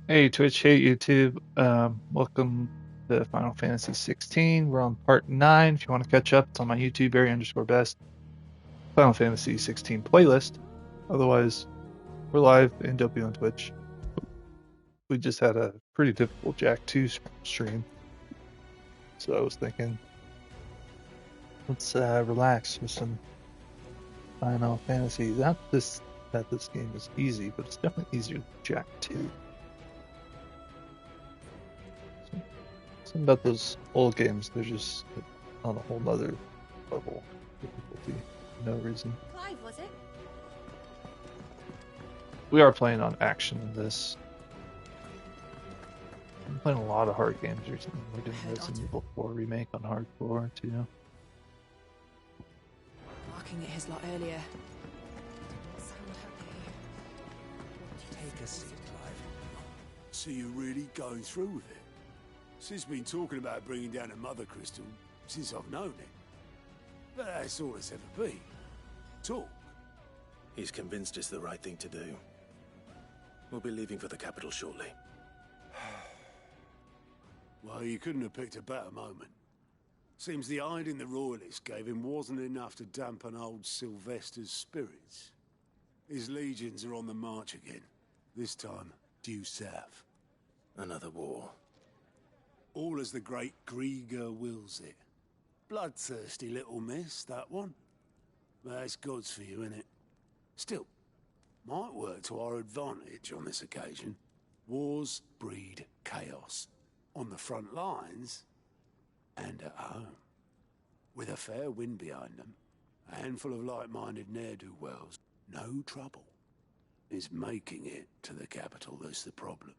Hey Twitch, hey YouTube. Welcome to Final Fantasy 16. We're on part 9. If you want to catch up, it's on my YouTube, Barry_best Final Fantasy 16 playlist. Otherwise, we're live in W on Twitch. We just had a pretty difficult Jack 2 stream, so I was thinking, let's relax with some Final Fantasy. Not that this game is easy, but it's definitely easier than Jack 2. Something about those old games, they're just on a whole nother level difficulty for no reason. Clive, was it? We are playing on action in this. I'm playing a lot of hard games recently. We're doing Resident Evil 4 remake on hardcore too. Barking at his lot earlier. Sound happy. Take a seat, Clive. So you're really going through with it? Sid's been talking about bringing down a mother crystal since I've known it. But that's all it's ever been. Talk. He's convinced it's the right thing to do. We'll be leaving for the capital shortly. Well, you couldn't have picked a better moment. Seems the hiding the Royalists gave him wasn't enough to dampen old Sylvester's spirits. His legions are on the march again. This time, due south. Another war. All as the great Grieger wills it. Bloodthirsty little miss, that one. That's God's for you, innit? Still, might work to our advantage on this occasion. Wars breed chaos. On the front lines, and at home. With a fair wind behind them, a handful of like-minded ne'er-do-wells, no trouble. Is making it to the capital that's the problem.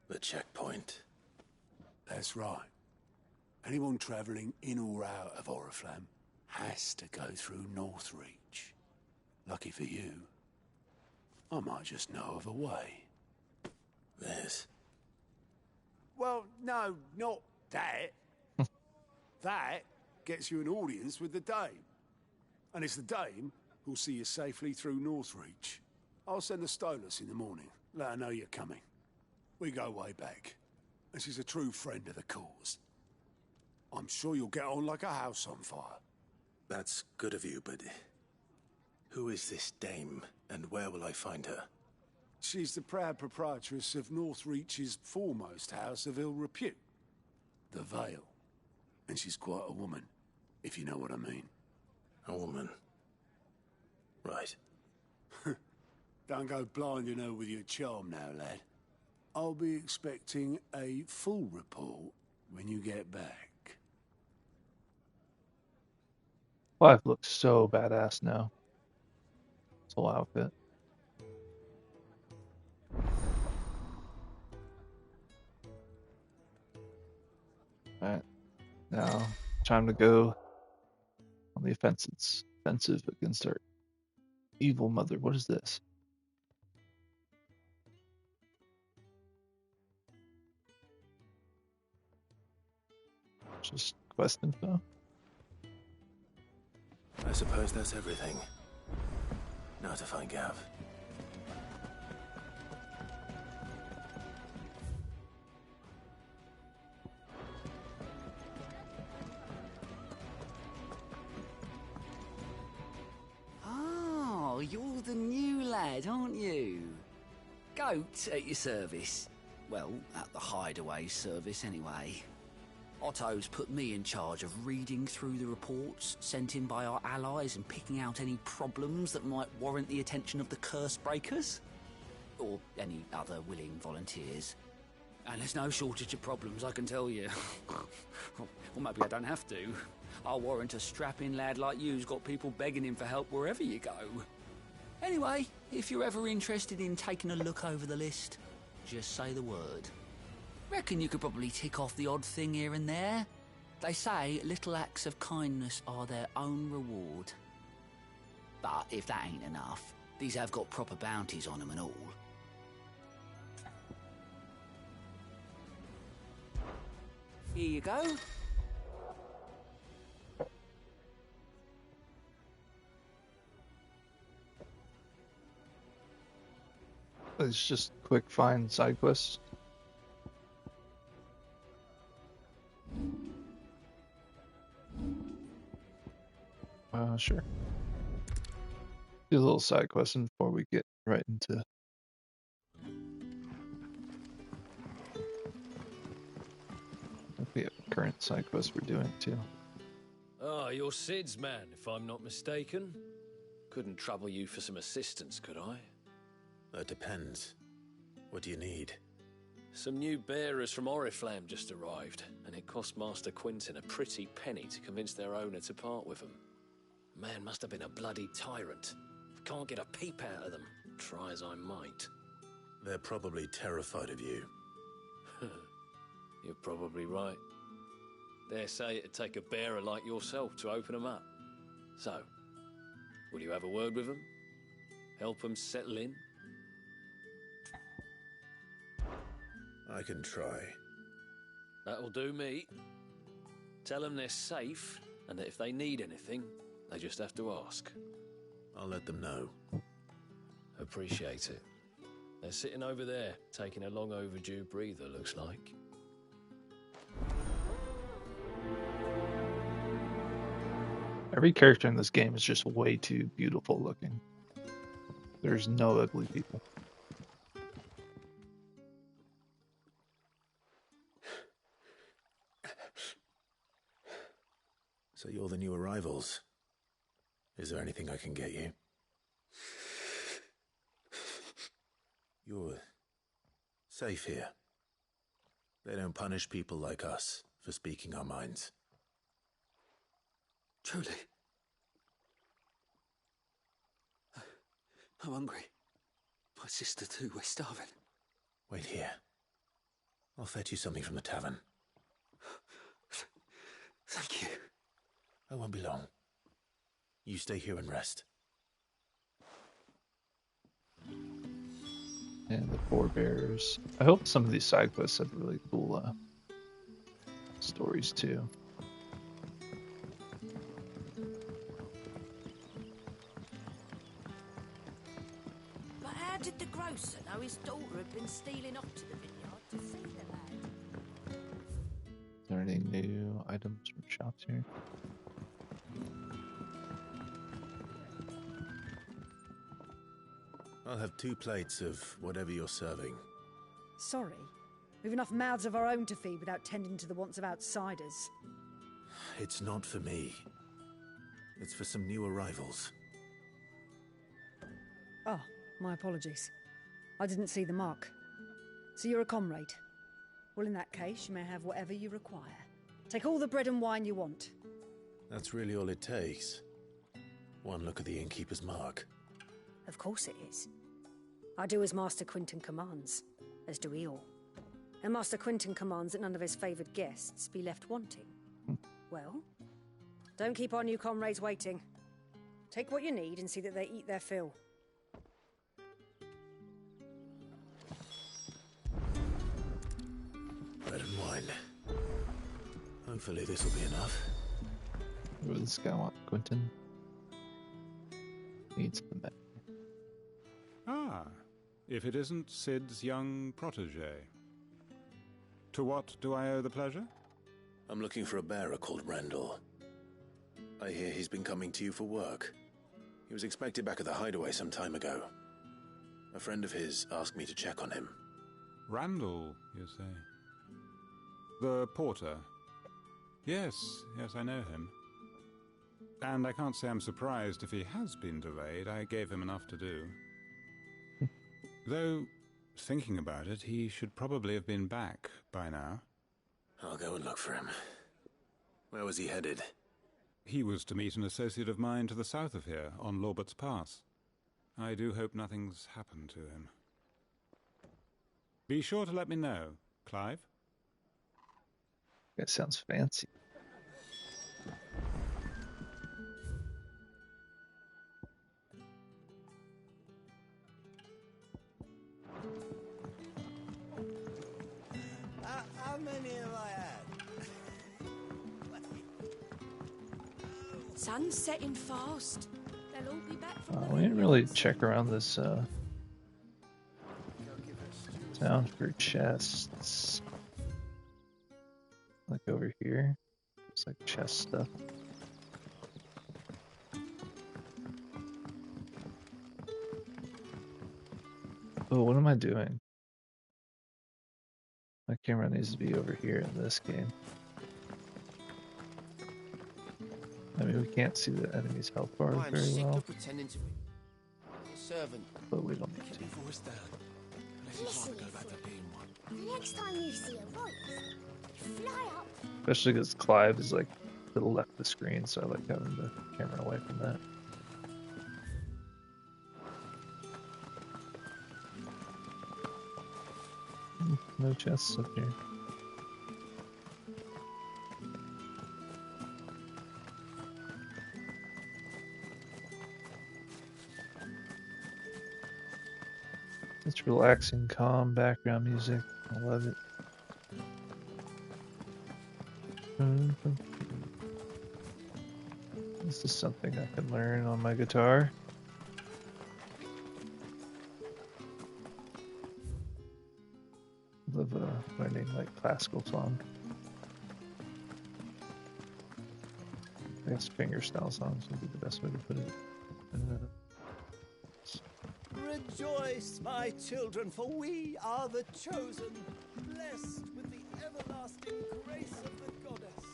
The checkpoint. That's right. Anyone travelling in or out of Oriflamme has to go through Northreach. Lucky for you, I might just know of a way. This. Well, no, not that. That gets you an audience with the Dame. And it's the Dame who'll see you safely through Northreach. I'll send the Stolas in the morning. Let her know you're coming. We go way back. And she's a true friend of the cause. I'm sure you'll get on like a house on fire. That's good of you, but... who is this dame, and where will I find her? She's the proud proprietress of Northreach's foremost house of ill repute. The Vale. And she's quite a woman, if you know what I mean. A woman. Right. Don't go blinding her with your charm now, lad. I'll be expecting a full report when you get back. Clive looks so badass now. His whole outfit. Alright. Now, time to go on the offensive against our evil mother. What is this? Just quest info. I suppose that's everything. Now to find Gav. Oh, you're the new lad, aren't you? Goat at your service. Well, at the hideaway service anyway. Otto's put me in charge of reading through the reports sent in by our allies and picking out any problems that might warrant the attention of the curse breakers. Or any other willing volunteers. And there's no shortage of problems, I can tell you. Or maybe I don't have to. I'll warrant a strapping lad like you's got people begging him for help wherever you go. Anyway, if you're ever interested in taking a look over the list, just say the word. Reckon you could probably tick off the odd thing here and there. They say little acts of kindness are their own reward. But if that ain't enough, these have got proper bounties on them and all. Here you go. it's just quick find side quests. Sure. Do a little side quest before we get right into the current side quest we're doing too. Ah, you're Sid's man, if I'm not mistaken. Couldn't trouble you for some assistance, could I? That depends. What do you need? Some new bearers from Oriflamme just arrived, and it cost Master Quentin a pretty penny to convince their owner to part with them. Man must have been a bloody tyrant. Can't get a peep out of them, try as I might. They're probably terrified of you. You're probably right. Dare say it'd take a bearer like yourself to open them up. So, will you have a word with them? Help them settle in? I can try. That'll do me. Tell them they're safe, and that if they need anything, they just have to ask. I'll let them know. Appreciate it. They're sitting over there, taking a long overdue breather, looks like. Every character in this game is just way too beautiful looking. There's no ugly people. So you're the new arrivals. Is there anything I can get you? You're safe here. They don't punish people like us for speaking our minds. Truly. I'm hungry. My sister too, we're starving. Wait here. I'll fetch you something from the tavern. Thank you. I won't be long. You stay here and rest. And the forebears. I hope some of these side quests have really cool stories too. But how did the grocer know his daughter had been stealing off to the vineyard to see the lad? Is there any new items from shops here? I'll have 2 plates of whatever you're serving. Sorry. We've enough mouths of our own to feed without tending to the wants of outsiders. It's not for me. It's for some new arrivals. Oh, my apologies. I didn't see the mark. So you're a comrade. Well, in that case, you may have whatever you require. Take all the bread and wine you want. That's really all it takes. One look at the innkeeper's mark. Of course it is. I do as Master Quentin commands, as do we all. And Master Quentin commands that none of his favoured guests be left wanting. Well, don't keep our new comrades waiting. Take what you need and see that they eat their fill. Bread and wine. Hopefully this will be enough. What does this guy want? Quentin needs the men. Ah, if it isn't Sid's young protege. To what do I owe the pleasure? I'm looking for a bearer called Randall. I hear he's been coming to you for work. He was expected back at the hideaway some time ago. A friend of his asked me to check on him. Randall, you say? The porter? Yes, I know him. And I can't say I'm surprised if he has been delayed. I gave him enough to do. Though, thinking about it, he should probably have been back by now. I'll go and look for him. Where was he headed? He was to meet an associate of mine to the south of here, on Lorbert's Pass. I do hope nothing's happened to him. Be sure to let me know, Clive. That sounds fancy. How many have I had? Sun's setting fast. They'll all be back from the We didn't really vineyards. check around this Found for chests. Like over here. It's like chest stuff. Oh, what am I doing? My camera needs to be over here in this game. I mean, we can't see the enemy's health bar I am very sick well, of pretending to be a servant. but we don't need to. Listen, the next time you see a voice, fly up. Especially because Clive is like to the left of the screen, so I like having the camera away from that. No chests up here. It's relaxing, calm background music. I love it. This is something I can learn on my guitar. Love learning like classical song. I guess fingerstyle songs would be the best way to put it. Rejoice, my children, for we are the chosen, blessed with the everlasting grace of the goddess.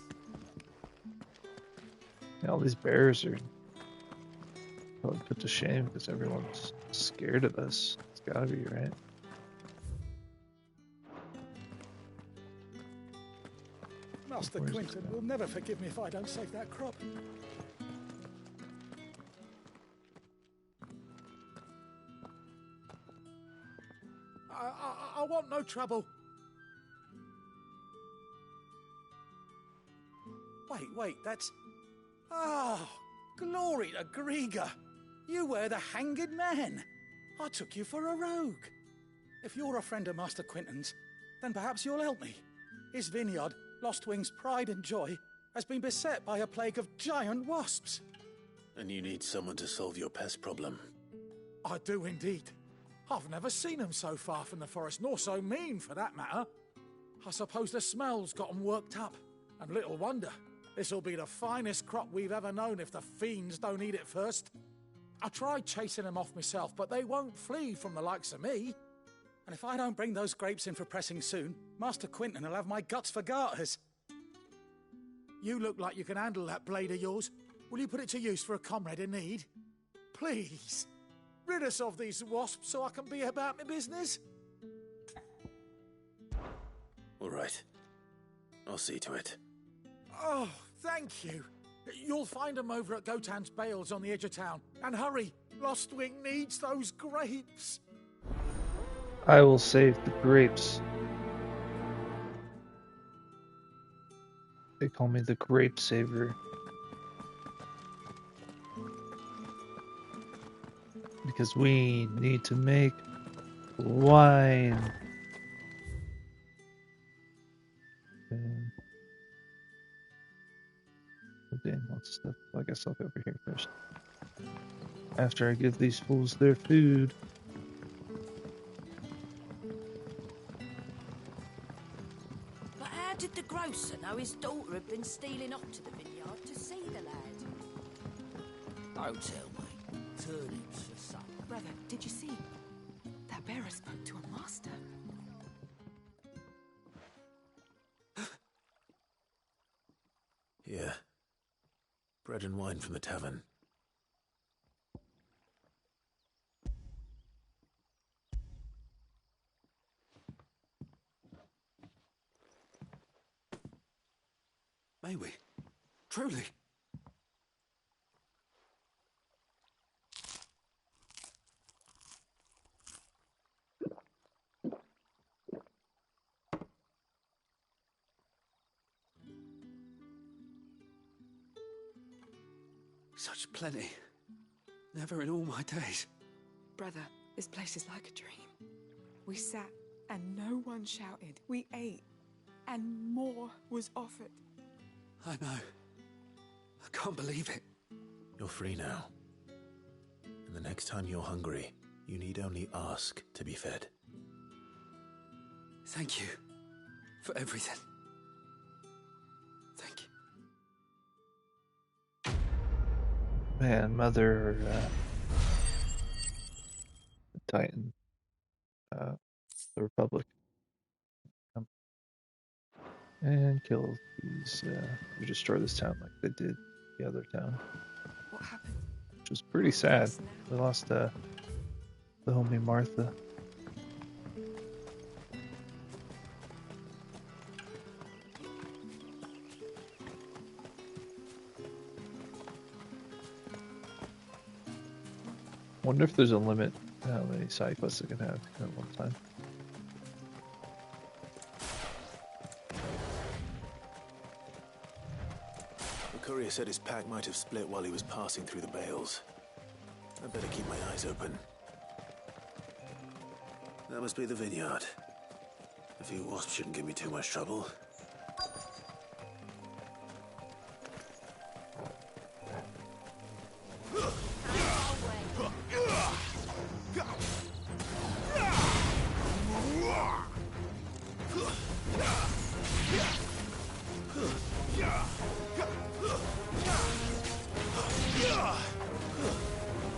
Yeah, all these bears are probably put to shame because everyone's scared of us. It's gotta be, right? Master Where's Quinton will never forgive me if I don't save that crop. I want no trouble. Wait, that's... Ah, glory to Grieger. You were the hanged man. I took you for a rogue. If you're a friend of Master Quinton's, then perhaps you'll help me. His vineyard, Lostwing's pride and joy, has been beset by a plague of giant wasps. And you need someone to solve your pest problem. I do indeed. I've never seen them so far from the forest, nor so mean, for that matter. I suppose the smell's got 'em worked up, and little wonder. This'll be the finest crop we've ever known if the fiends don't eat it first. I tried chasing them off myself, but they won't flee from the likes of me. And if I don't bring those grapes in for pressing soon, Master Quinton will have my guts for garters. You look like you can handle that blade of yours. Will you put it to use for a comrade in need? Please. Rid us of these wasps so I can be about my business. All right. I'll see to it. Oh, thank you. You'll find them over at Gotan's Bales on the edge of town. And hurry, Lostwing needs those grapes. I will save the grapes. They call me the grape saver. Because we need to make wine. Okay, lots of stuff. Well, I guess I'll go over here first. After I give these fools their food. But how did the grocer know his daughter had been stealing off to the vineyard to see the lad? Don't tell me. Turnips for supper. Brother, did you see? That bearer spoke to a master. Here. Bread and wine from the tavern. May we? Truly? Such plenty. Never in all my days. Brother, this place is like a dream. We sat and no one shouted. We ate and more was offered. I know. I can't believe it. You're free now. And the next time you're hungry, you need only ask to be fed. Thank you for everything. Thank you. Man, Mother Titan, the Republic, and kills these. We destroy this town like they did the other town. What happened? Which was pretty sad. We lost the homie Martha. Wonder if there's a limit to how many side quests it can have at one time. The courier said his pack might have split while he was passing through the bales. I better keep my eyes open. That must be the vineyard. A few wasps shouldn't give me too much trouble.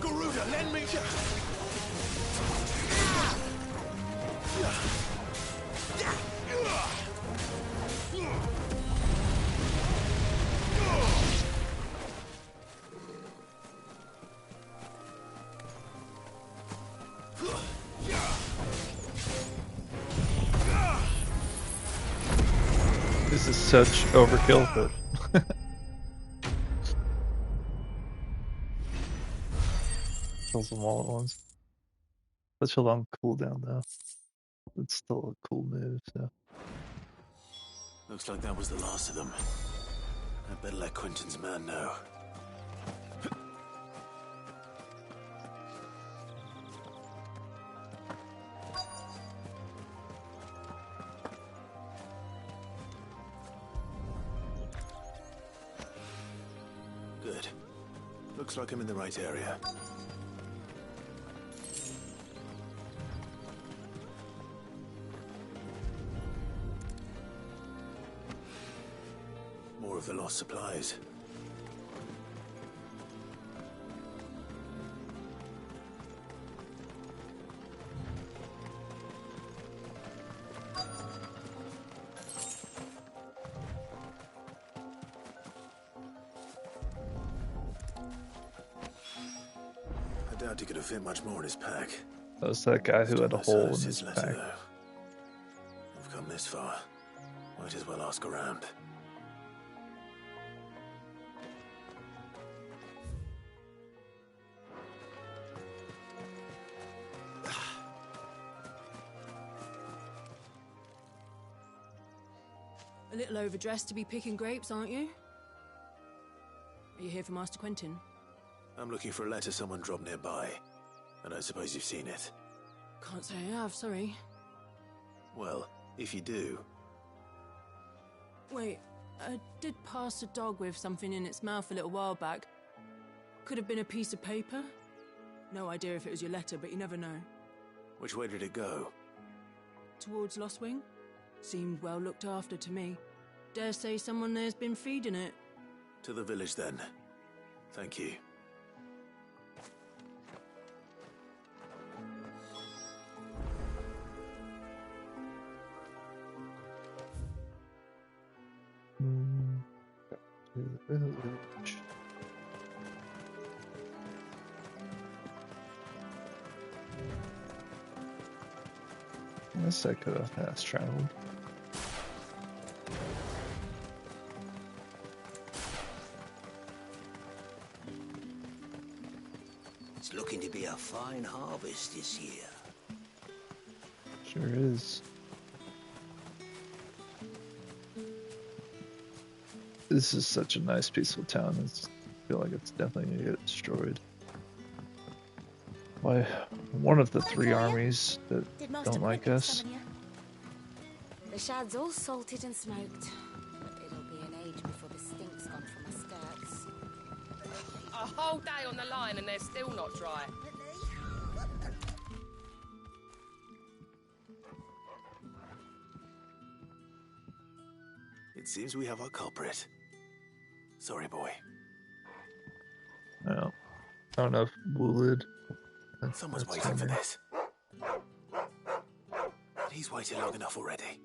Garuda, lend me. This is such overkill, but kills them all at once. Such a long cooldown though. It's still a cool move, so. Looks like that was the last of them. I better let Quentin's man know. Good. Looks like I'm in the right area. More of the lost supplies. I doubt he could have fit much more in his pack. That was that guy who had a hole in his letter, pack. though. I've come this far. Might as well ask around. A little overdressed to be picking grapes, aren't you? Are you here for Master Quentin? I'm looking for a letter someone dropped nearby. And I suppose you've seen it. Can't say I have, sorry. Well, if you do... Wait, I did pass a dog with something in its mouth a little while back. Could have been a piece of paper. No idea if it was your letter, but you never know. Which way did it go? Towards Lost Wing? Seemed well looked after to me. Dare say someone there's been feeding it. To the village, then. Thank you. To the village. Unless I could have fast traveled. It's looking to be a fine harvest this year. Sure is. This is such a nice, peaceful town. I feel like it's definitely gonna get destroyed by one of the three armies that don't like us. The shad's all salted and smoked, but it'll be an age before the stink's gone from my skirts. A whole day on the line and they're still not dry. It seems we have our culprit. Sorry, boy. No. I don't know if Woolid. Someone's waiting for this. He's waited long enough already.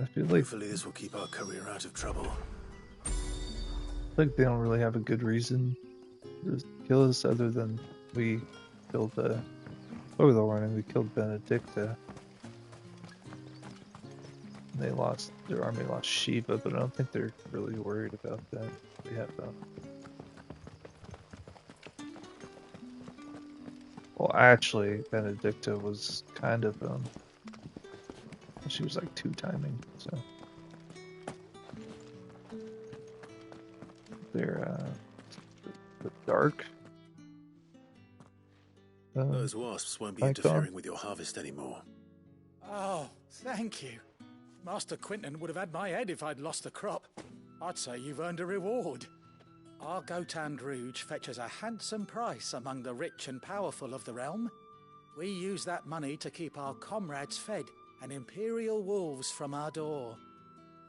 I feel like Hopefully this will keep our career out of trouble. they don't really have a good reason to kill us other than we killed Overlord and we killed Benedicta. They lost, their army lost Shiva, but I don't think they're really worried about that. We have well, actually, Benedicta was kind of she was like 2-timing, so they're the dark. Those wasps won't be icon. interfering with your harvest anymore. Oh, thank you. Master Quinton would have had my head if I'd lost the crop. I'd say you've earned a reward. Our Gotand Rouge fetches a handsome price among the rich and powerful of the realm. We use that money to keep our comrades fed and imperial wolves from our door.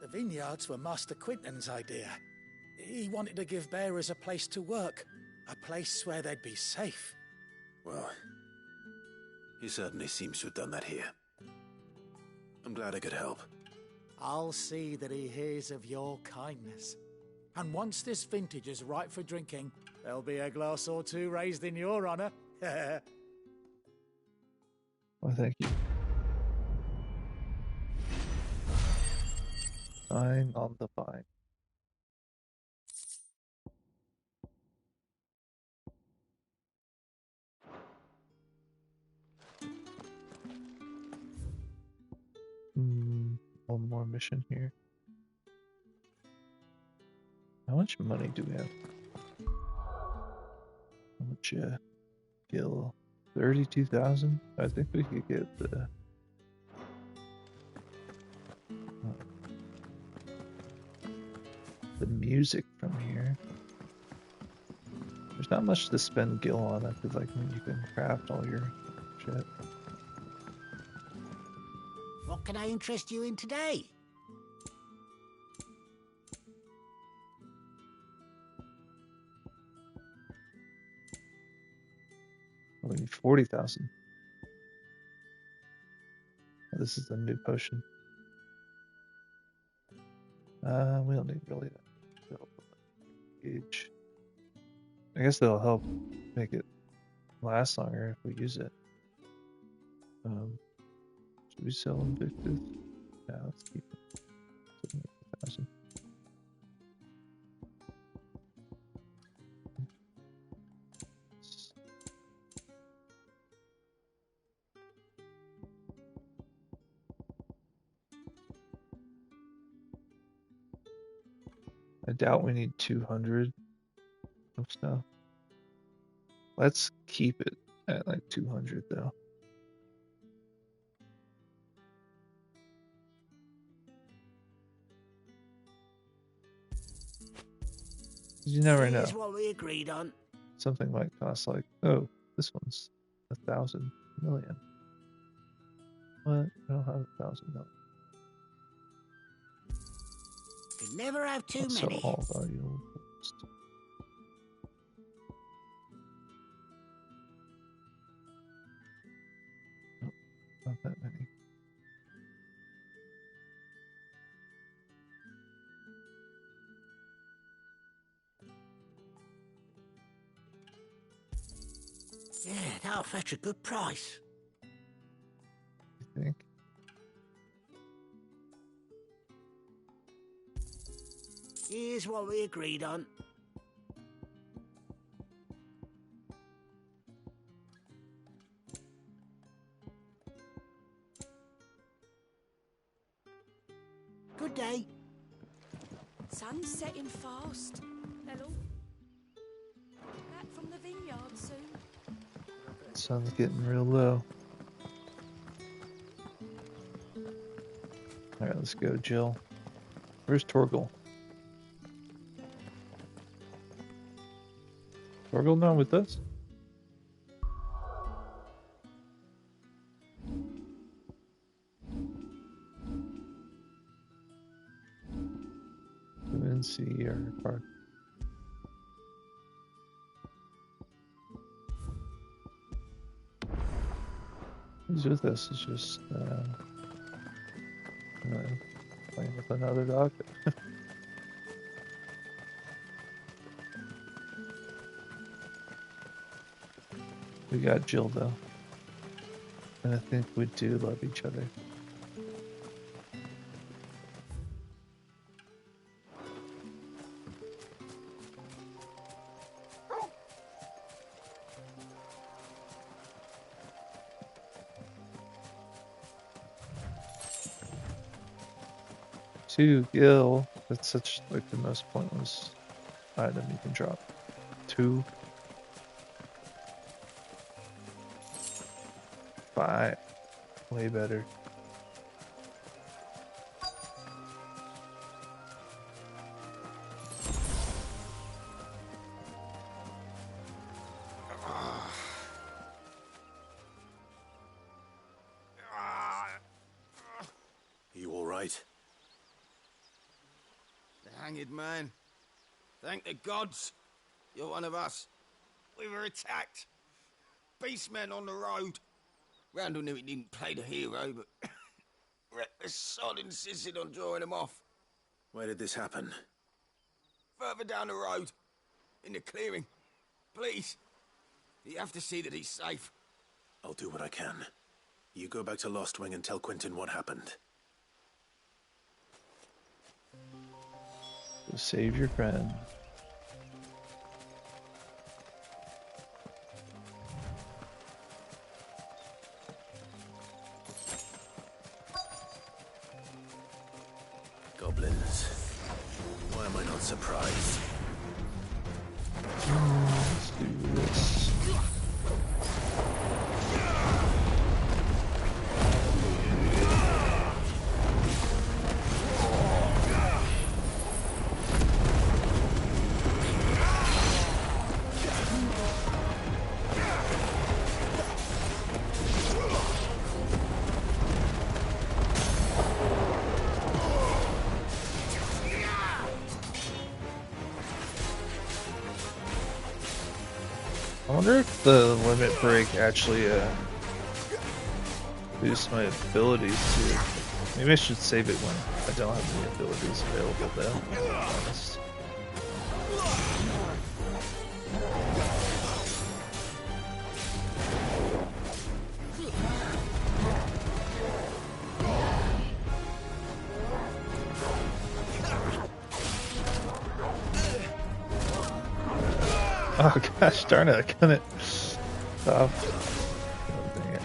The vineyards were Master Quinton's idea. He wanted to give bearers a place to work, a place where they'd be safe. Well, he certainly seems to have done that here. I'm glad I could help. I'll see that he hears of your kindness. And once this vintage is ripe for drinking, there'll be a glass or two raised in your honor. Well, thank you. Vine on the vine. One more mission here. How much money do we have? How much gil? 32,000? I think we could get the music from here. There's not much to spend gil on. I feel like when you can craft all your shit. What can I interest you in today? We need 40,000. This is the new potion. We don't need really that. Gauge. I guess that'll help make it last longer if we use it. Should we sell Invictus? Yeah, let's keep it. 70,000. I doubt we need 200 of stuff. Let's keep it at like 200 though. You never know. Here's what we agreed on. Something might cost like, oh, this one's 1,000 million. What? I don't have 1,000 million. Can never have too Let's many. sell all valuable stuff. Nope, not that many. Yeah, that'll fetch a good price. You think? Here's what we agreed on. Good day. Sun's setting fast. Hello. Back from the vineyard soon. Sun's getting real low. Alright, let's go, Jill. Where's Torgal? Torgal not with us? and see our card. Who's with us? It's just playing with another dog. We got Jill though, and I think we do love each other. Two Gil. That's such like the most pointless item you can drop. Two. 5. Way better. You all right? The hanged man. Thank the gods. You're one of us. We were attacked. Beastmen on the road. Randall knew he didn't play the hero, but reckless sod insisted on drawing him off. Where did this happen? Further down the road. In the clearing. Please. You have to see that he's safe. I'll do what I can. You go back to Lost Wing and tell Quentin what happened. So save your friend. Goblins. Why am I not surprised? Let's do this. I wonder if the limit break actually boosts my abilities too. Maybe I should save it when I don't have any abilities available though, to be honest. Oh gosh darn it, I couldn't stop. Oh, dang it.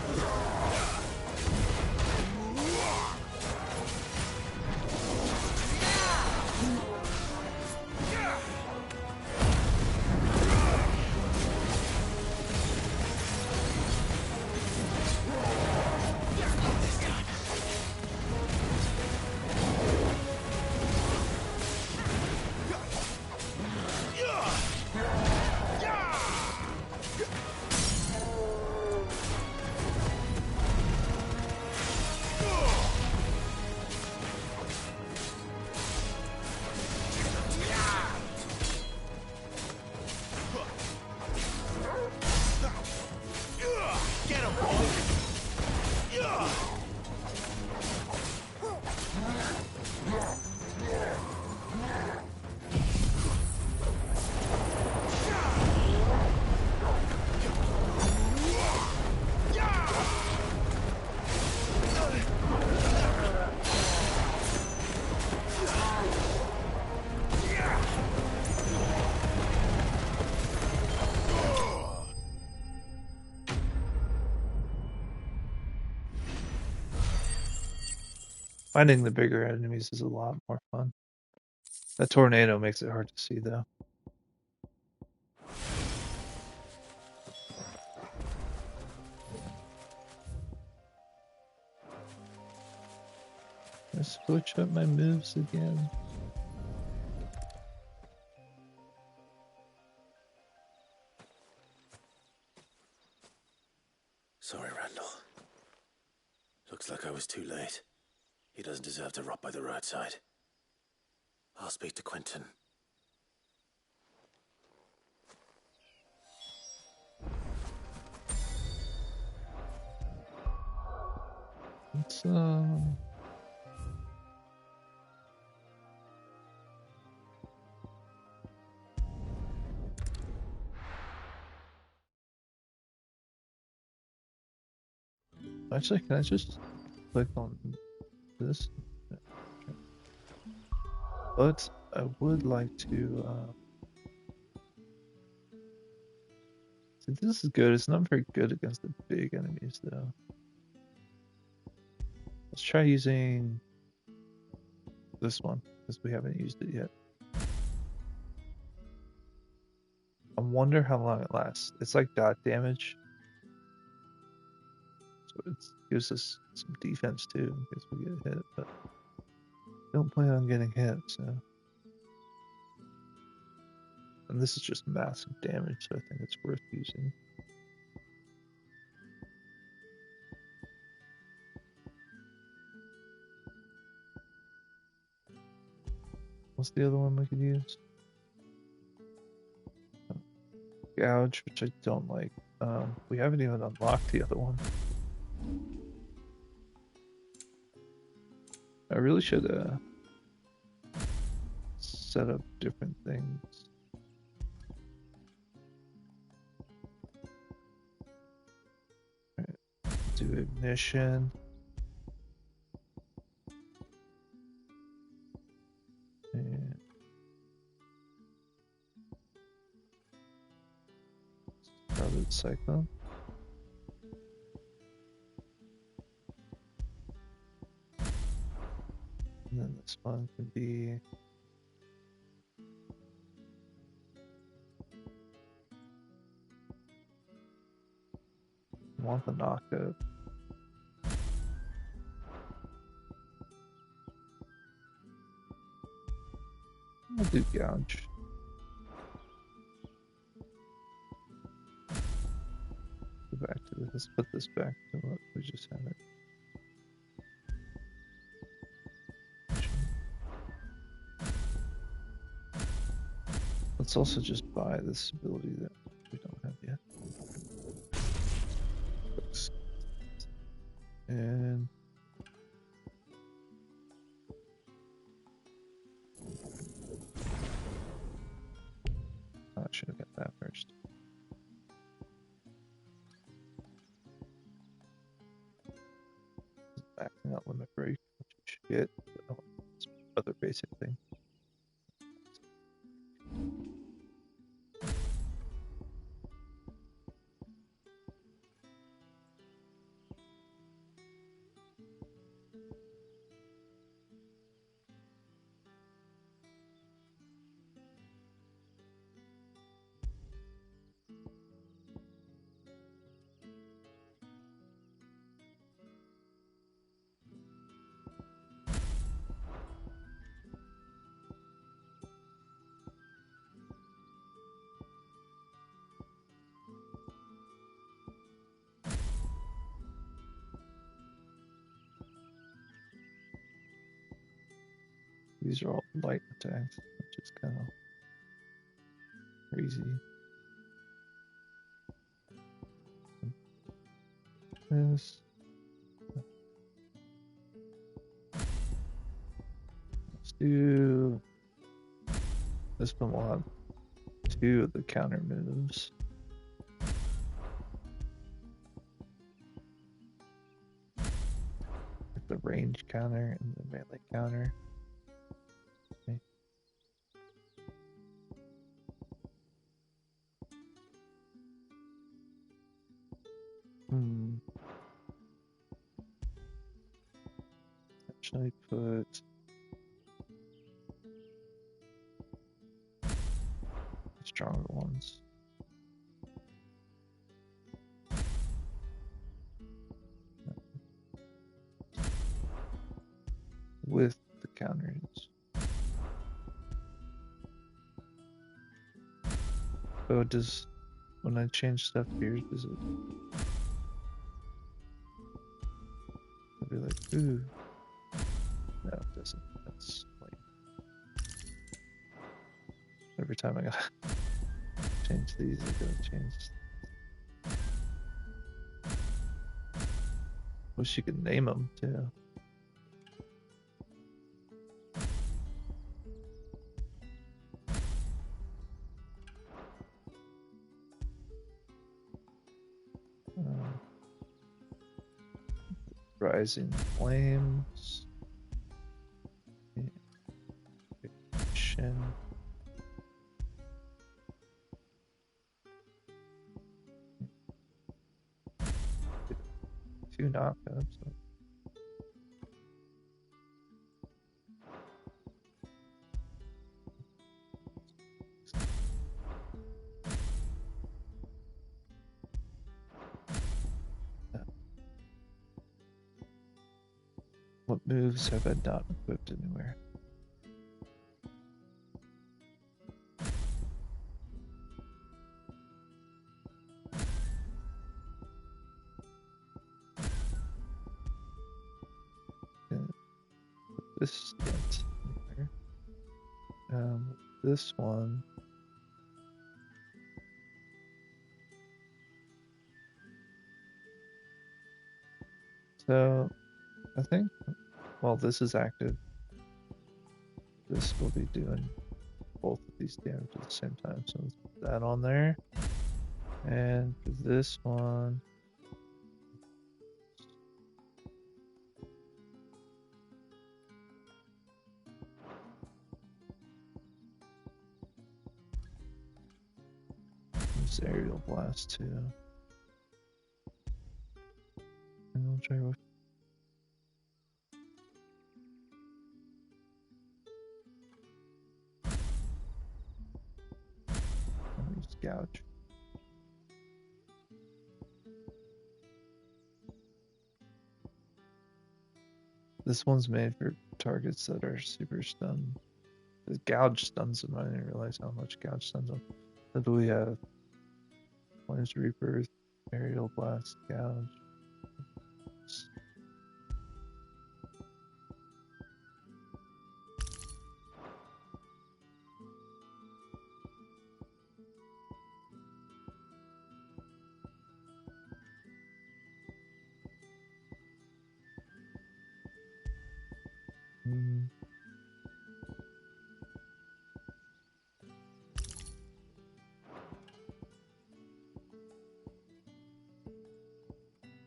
Finding the bigger enemies is a lot more fun. That tornado makes it hard to see though. Let's switch up my moves again. Sorry, Randall. Looks like I was too late. He doesn't deserve to rot by the roadside. I'll speak to Quentin. It's actually, can I just click on this? But I would like to. See, this is good. It's not very good against the big enemies, though. Let's try using this one, because we haven't used it yet. I wonder how long it lasts. It's like dot damage. So it gives us some defense too, in case we get hit, but don't plan on getting hit, so. And this is just massive damage, so I think it's worth using. What's the other one we could use? Gouge, which I don't like. We haven't even unlocked the other one. I really should set up different things. All right, do ignition. And started cyclone. And then this one could be I want the knockout. I'll do gouge. Go back to this. Let's put this back to what we just had it. Let's also just buy this ability that we don't have yet. And I should have got that first. Maxing out limit break, which we should get. But other basic thing. These are all light attacks, which is kind of crazy. This. Let's do this one. Will have two of the counter moves. Like the range counter and the melee counter. Okay. Actually put stronger ones. With the counters. So does, when I change stuff here, does it be like, ooh? No, it doesn't. That's lame. Every time I gotta change these, I gotta change. Wish you could name them too. Rising Flames. Shin. 2 knockouts. What moves have I not equipped anywhere? This yet anywhere. This one. So I think, well, this is active. This will be doing both of these damage at the same time, so let's put that on there. And for this one, this aerial blast too. And we'll try with gouge. This one's made for targets that are super stunned. The gouge stuns them. I didn't realize how much gouge stuns them. What do we have? Flames Rebirth, Aerial Blast, Gouge.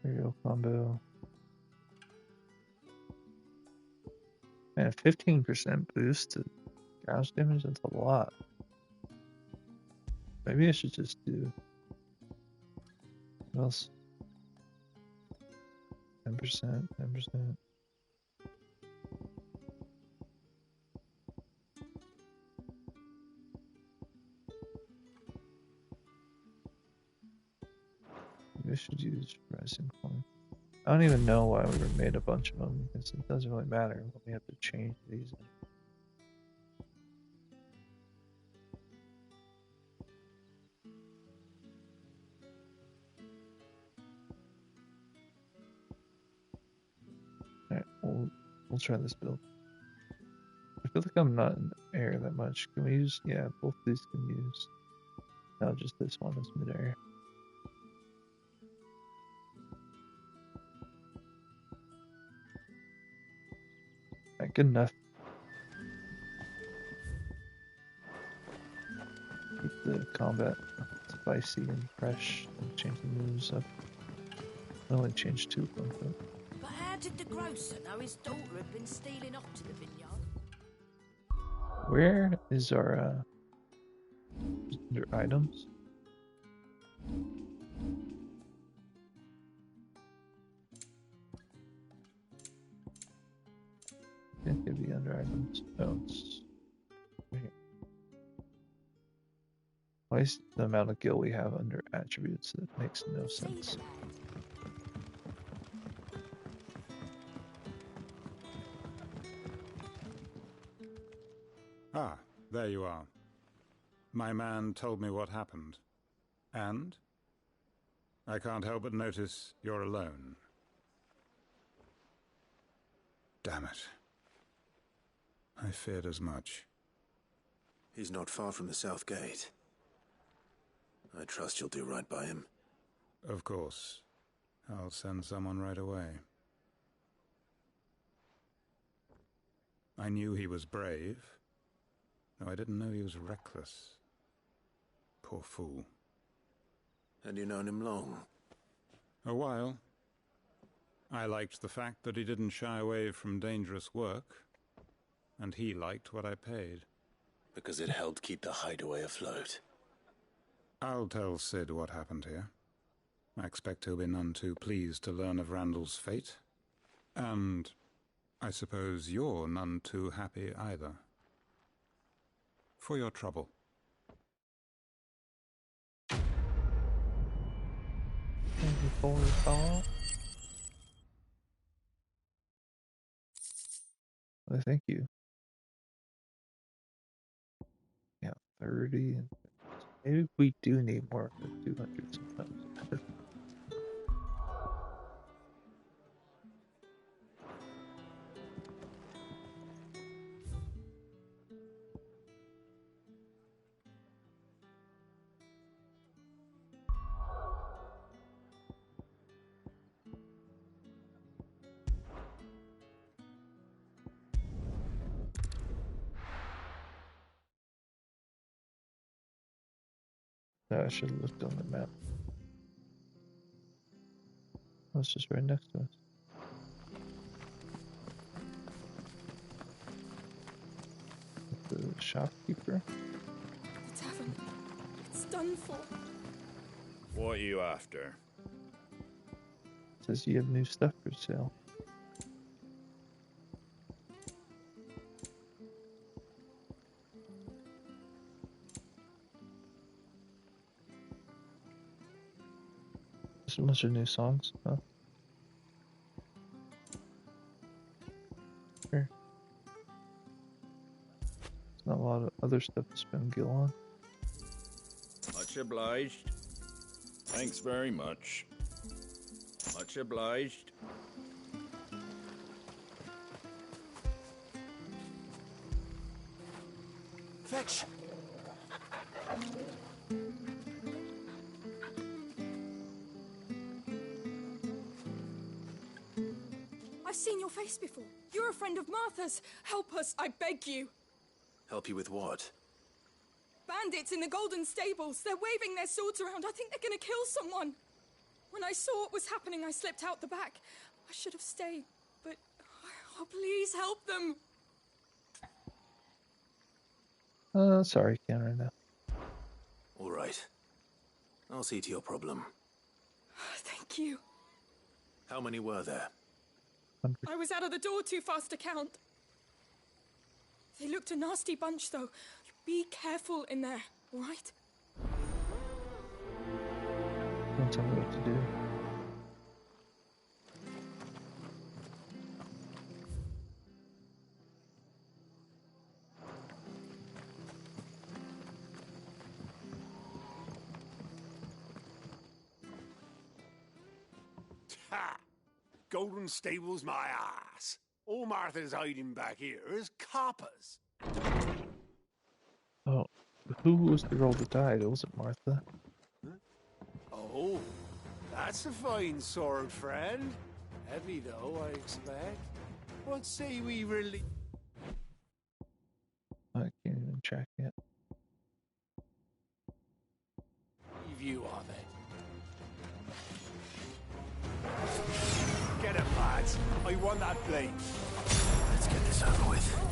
Aerial combo. Man, 15% boost to gouge damage, that's a lot. Maybe I should just do... What else? 10%, 10%. Maybe I should use Rising Flame. I don't even know why we made a bunch of them, because it doesn't really matter when we have to change these. Alright, we'll try this build. I feel like I'm not in the air that much. Can we use... Yeah, both these can use... No, just this one is mid-air. Alright, good enough. Keep the combat spicy and fresh and change the moves up. I only changed 2 of them, But how did the grocer know his daughter had been stealing off to the vineyard? Where is our under items? I think it'd be under items. Oh, it's right here. Why is the amount of gil we have under attributes? That makes no sense. Ah, there you are. My man told me what happened. And? I can't help but notice you're alone. Damn it. I feared as much. He's not far from the south gate. I trust you'll do right by him. Of course. I'll send someone right away. I knew he was brave, though I didn't know he was reckless. Poor fool. And you known him long? A while. I liked the fact that he didn't shy away from dangerous work, and he liked what I paid. Because it helped keep the hideaway afloat. I'll tell Sid what happened here. I expect he'll be none too pleased to learn of Randall's fate. And I suppose you're none too happy either. For your trouble. Before we fall. Well, thank you. Yeah, 30 and 50. Maybe we do need more than 200 sometimes. I should have looked on the map. Oh, it's just right next to us. The shopkeeper. The tavern. It's done for. What are you after? Says you have new stuff for sale. Just a bunch of new songs, huh? Sure. There's not a lot of other stuff to spend gil on. Much obliged. Thanks very much. Much obliged. Fetch! I've seen your face before. You're a friend of Martha's. Help us, I beg you. Help you with what? Bandits in the Golden Stables. They're waving their swords around. I think they're gonna kill someone. When I saw what was happening, I slipped out the back. I should have stayed, but... Oh, please help them. Sorry, can't right now. All right. I'll see to your problem. Thank you. How many were there? I was out of the door too fast to count. They looked a nasty bunch, though. Be careful in there, all right? Don't tell me what to do. Ha! Golden Stables my ass. All Martha's hiding back here is coppers. Oh, who was the girl that died? It wasn't Martha. Oh, that's a fine sword, friend. Heavy, though, I expect. What say we really... I can't even track yet. View of it. Get it, lads. I want that blade. Let's get this over with.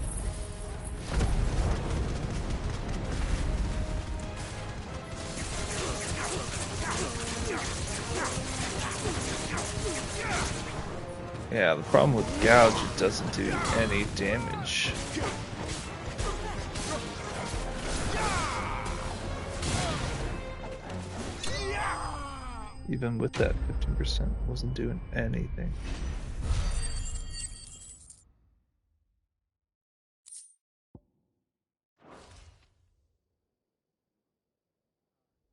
Yeah, the problem with gouge, it doesn't do any damage. Even with that 15%, wasn't doing anything.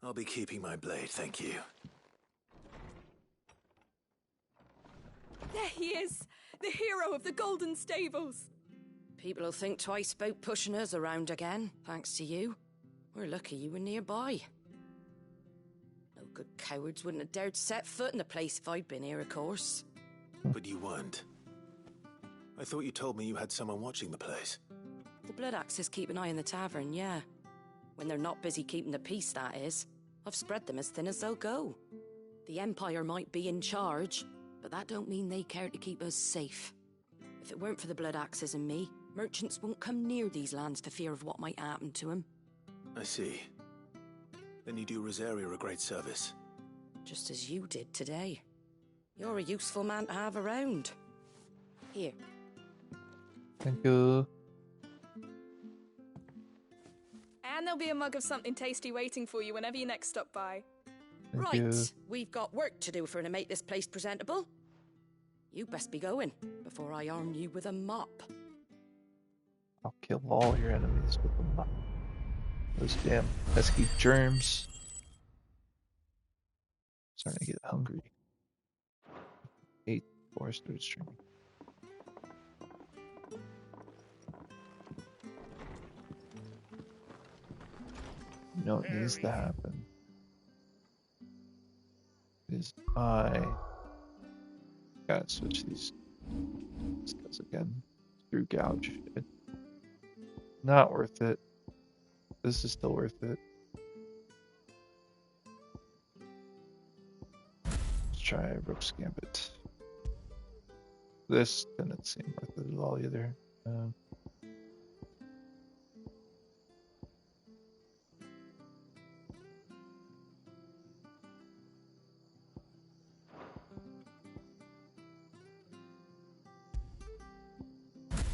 I'll be keeping my blade, thank you. There he is, the hero of the Golden Stables. People will think twice about pushing us around again, thanks to you. We're lucky you were nearby. No good cowards wouldn't have dared set foot in the place if I'd been here, of course. But you weren't. I thought you told me you had someone watching the place. The Blood Axes keep an eye on the tavern, yeah. When they're not busy keeping the peace, that is. I've spread them as thin as they'll go. The Empire might be in charge, but that don't mean they care to keep us safe. If it weren't for the Blood Axes and me, merchants won't come near these lands for fear of what might happen to them. I see. Then you do Rosaria a great service. Just as you did today. You're a useful man to have around. Here. Thank you. And there'll be a mug of something tasty waiting for you whenever you next stop by. Thank you. We've got work to do to make this place presentable. You best be going before I arm you with a mop. I'll kill all your enemies with a mop. Those damn pesky germs. Starting to get hungry. Ate before I started streaming. You know what needs to happen is I gotta switch these skills again. Screw gouge. Not worth it. This is still worth it. Let's try Rope's Gambit. This didn't seem worth it at all either.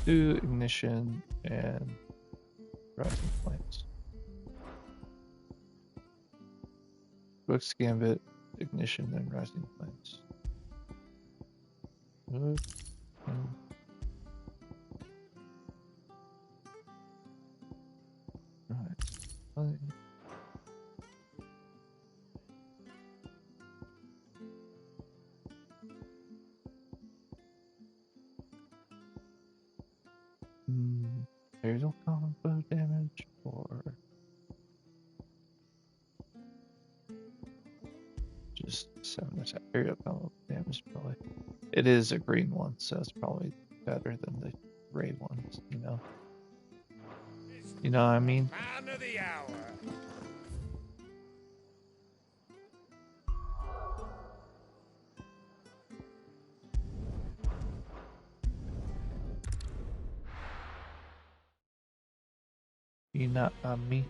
Do Ignition and Rising Flames. Rope's Gambit, Ignition, and Rising Flames. Right. Aerial combo damage or just 7 attack. Aerial combo damage probably. It is a green one, so it's probably better than the gray ones, you know. You know what I mean? Man of the hour. You not on me.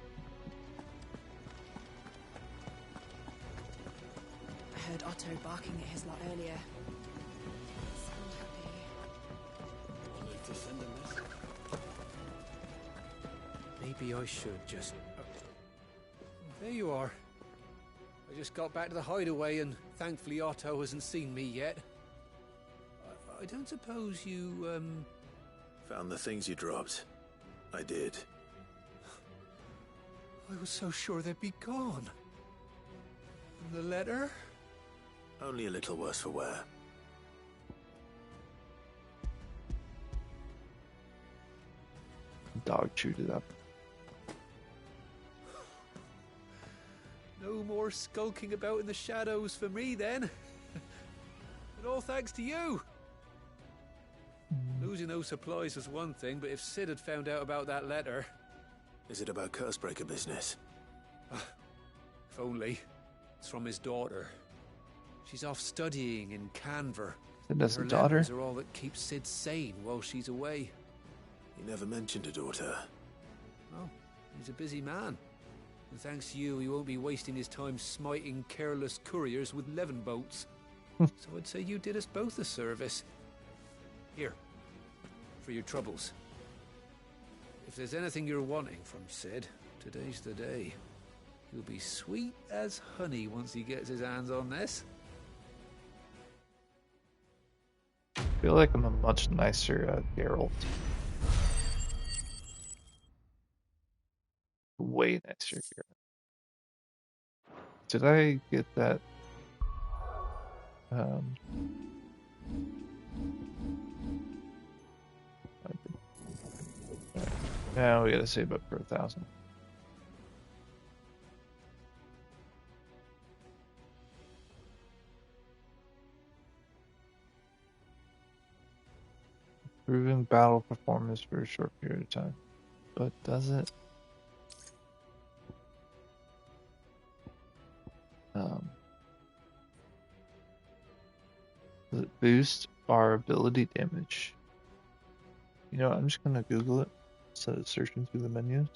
I heard Otto barking at his lot earlier. Sound happy. I'll need to send a message. Maybe I should just... There you are. I just got back to the hideaway and thankfully Otto hasn't seen me yet. I don't suppose you, Found the things you dropped. I did. I was so sure they'd be gone. And the letter? Only a little worse for wear. Dog chewed it up. No more skulking about in the shadows for me then. But all thanks to you. Losing those supplies was one thing, but if Sid had found out about that letter... Is it about Cursebreaker business? If only. It's from his daughter. She's off studying in Canver. Sid has a Her daughter? letters are all that keeps Sid sane while she's away. He never mentioned a daughter. Oh, he's a busy man. And thanks to you, he won't be wasting his time smiting careless couriers with levin boats. So I'd say you did us both a service. Here, for your troubles. If there's anything you're wanting from Sid, today's the day. He'll be sweet as honey once he gets his hands on this. I feel like I'm a much nicer Geralt. Way nicer Geralt. Did I get that? Now we gotta save up for 1,000. Improving battle performance for a short period of time. But does it? Does it boost our ability damage? You know, I'm just gonna Google it instead of searching through the menus.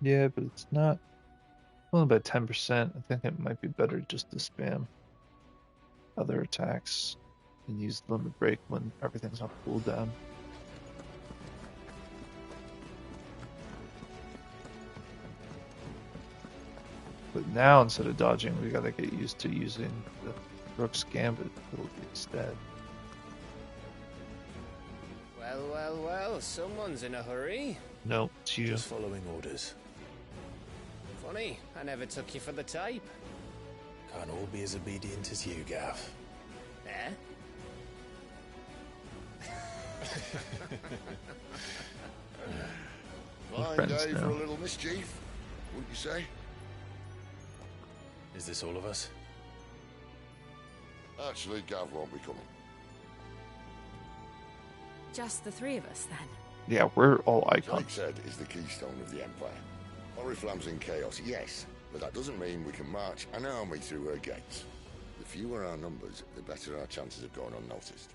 Yeah, but it's not only by 10%. I think it might be better just to spam other attacks and use limit break when everything's on cooldown. But now instead of dodging, we gotta get used to using the Rook's Gambit ability instead. Well, well, well, someone's in a hurry. No, it's you. Just following orders. Funny, I never took you for the type. Can't all be as obedient as you, Gav. Eh? Fine day for a little mischief, wouldn't you say? Is this all of us? Actually, Gav won't be coming. Just the three of us, then? Yeah, we're all icons. Like said, is the keystone of the Empire. Oriflamme's in chaos, yes, but that doesn't mean we can march an army through her gates. The fewer our numbers, the better our chances of going unnoticed.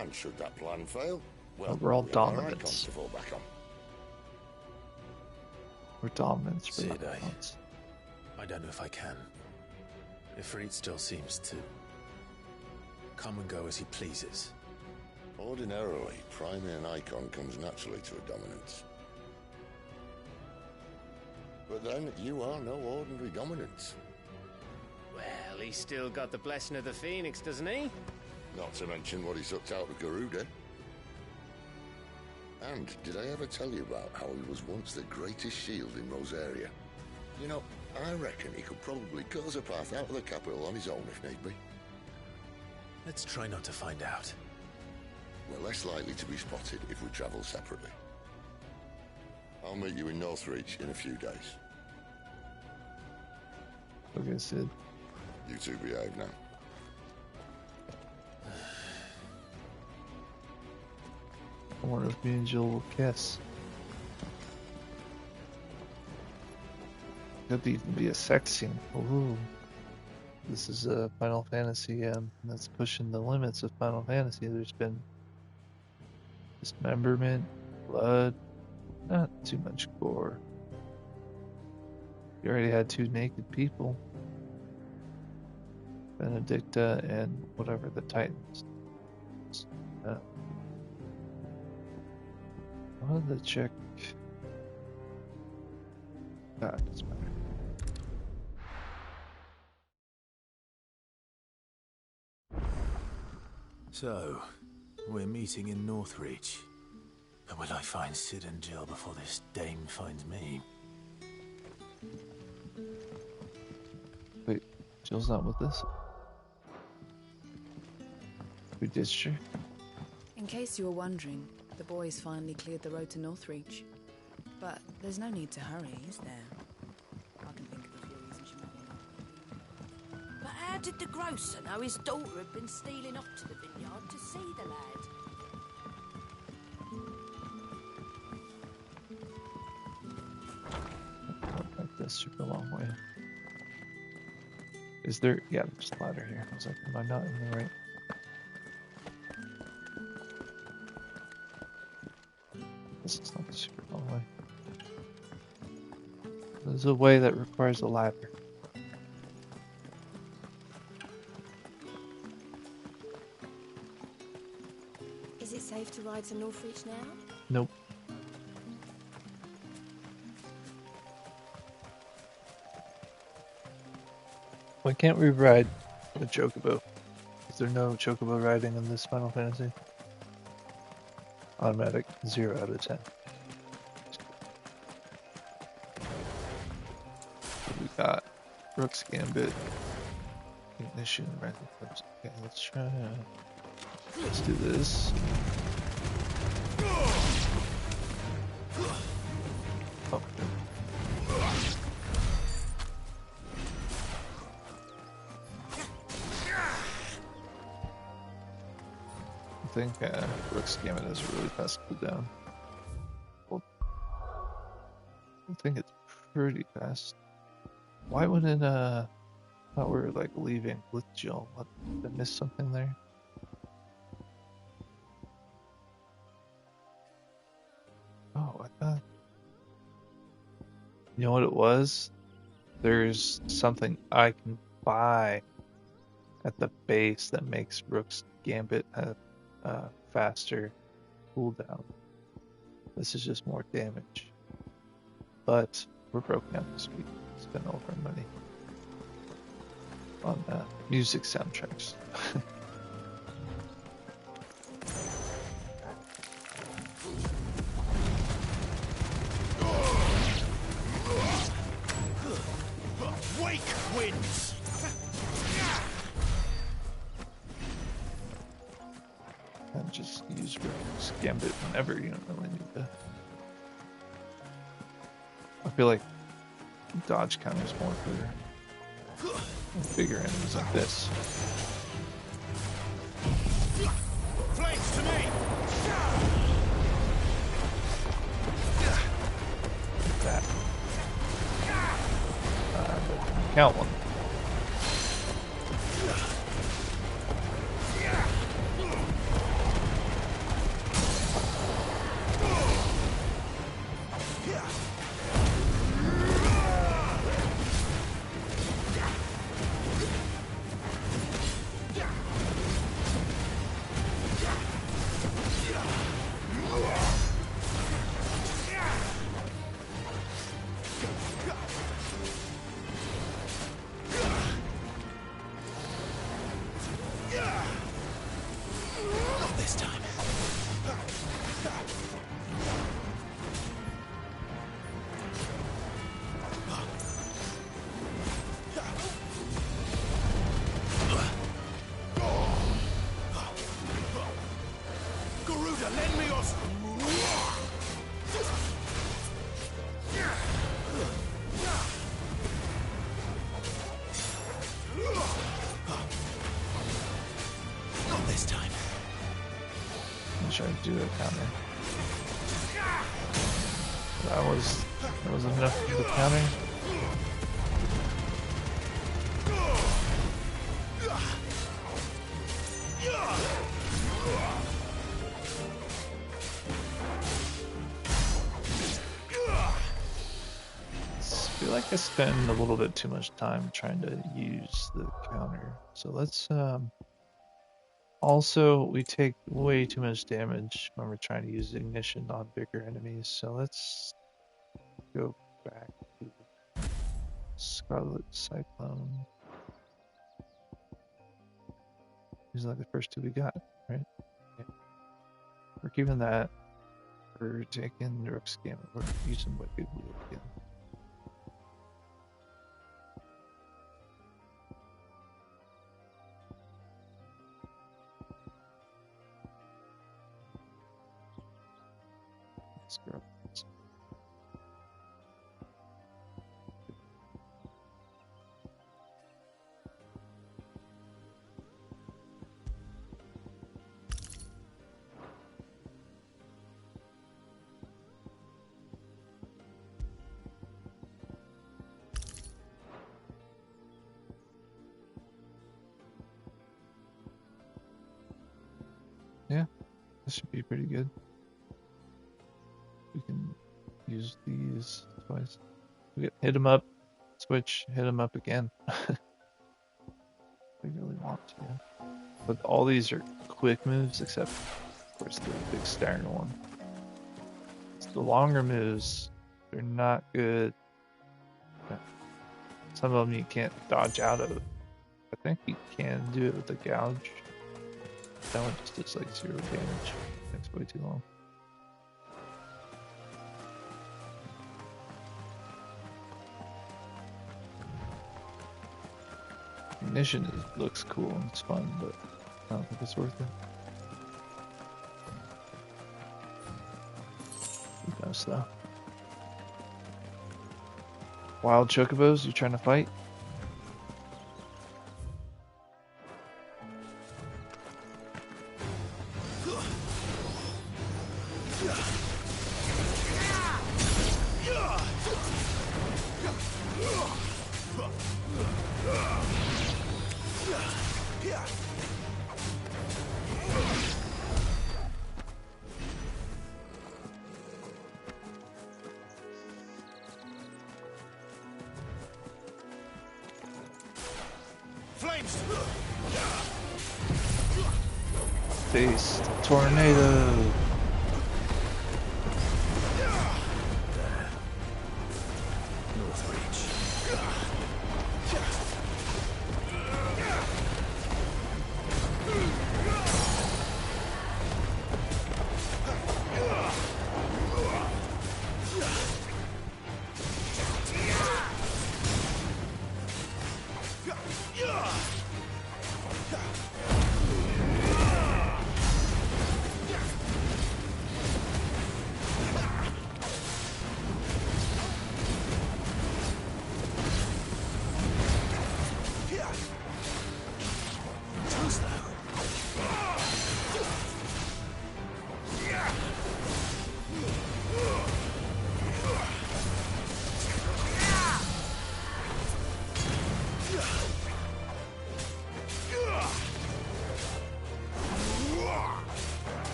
And should that plan fail, well, we're all we have our dominants. icons to fall back on. We're dominants. Sid, I don't know if I can. Ifrit still seems to come and go as he pleases. Ordinarily, priming an icon comes naturally to a dominance. But then, you are no ordinary dominance. Well, he's still got the blessing of the pheonix, doesn't he? Not to mention what he sucked out of Garuda. And did I ever tell you about how he was once the greatest shield in Rosaria? You know, I reckon he could probably cut us a path out of the capital on his own if need be. Let's try not to find out. We're less likely to be spotted if we travel separately. I'll meet you in Northreach in a few days. Okay, Sid. You two behave now. I wonder if me and Jill will kiss. Could even be a sex scene. Ooh. This is a Final Fantasy that's pushing the limits of Final Fantasy. There's been dismemberment, blood, not too much gore. You already had 2 naked people. Benedicta and whatever the Titans. I wanted to check. God, it's better. So, we're meeting in Northreach. But will I find Sid and Jill before this dame finds me? Wait, Jill's not with us? We ditched her? In case you were wondering, the boys finally cleared the road to Northreach. But there's no need to hurry, is there? I can think of a few reasons you might not. But how did the grocer know his daughter had been stealing off to the vineyard to see the lad? Like this super long way. Is there? Yeah, there's a ladder here. I was like, am I not in the right? This is not the super long way. There's a way that requires a ladder. safe to ride to Northreach now? Nope. Why can't we ride a chocobo? Is there no chocobo riding in this Final Fantasy? Automatic 0 out of 10. We got Rook's Gambit, Ignition, Random Flips. Okay, let's try. Let's do this. Oh. I think Rook's Gambit has a really fast cooldown. Well, I think it's pretty fast. Why wouldn't I thought we were like leaving with Jill? What, did I miss something there? Oh, I thought. You know what it was? There's something I can buy at the base that makes Rook's Gambit have faster cooldown. This is just more damage. But we're broke down this week. Spend all of our money on music soundtracks. Wake wins! And just use Rook's Gambit whenever, you don't really need to. I feel like dodge counters more for bigger enemies like this. Flanks to me! That. Count one. Try to do a counter. That was enough for the counter. I feel like I spend a little bit too much time trying to use the counter. So let's also, we take way too much damage when we're trying to use Ignition on bigger enemies, so let's go back to Scarlet Cyclone. These are like the first two we got, right? Yeah. We're keeping that. We're taking Rook's Gambit. We're using Wicked Wheel again. Screw up. Yeah, this should be pretty good. We can use these twice. We get hit them up, switch, hit them up again. We really want to. But all these are quick moves except Where's the big stern one? It's the longer moves. They're not good. Some of them you can't dodge out of. I think you can do it with the gouge. That one just does like 0 damage. Takes way too long. Ignition looks cool and it's fun, but I don't think it's worth it. Who knows though? Wild chocobos, you trying to fight? Face the tornado. North Reach.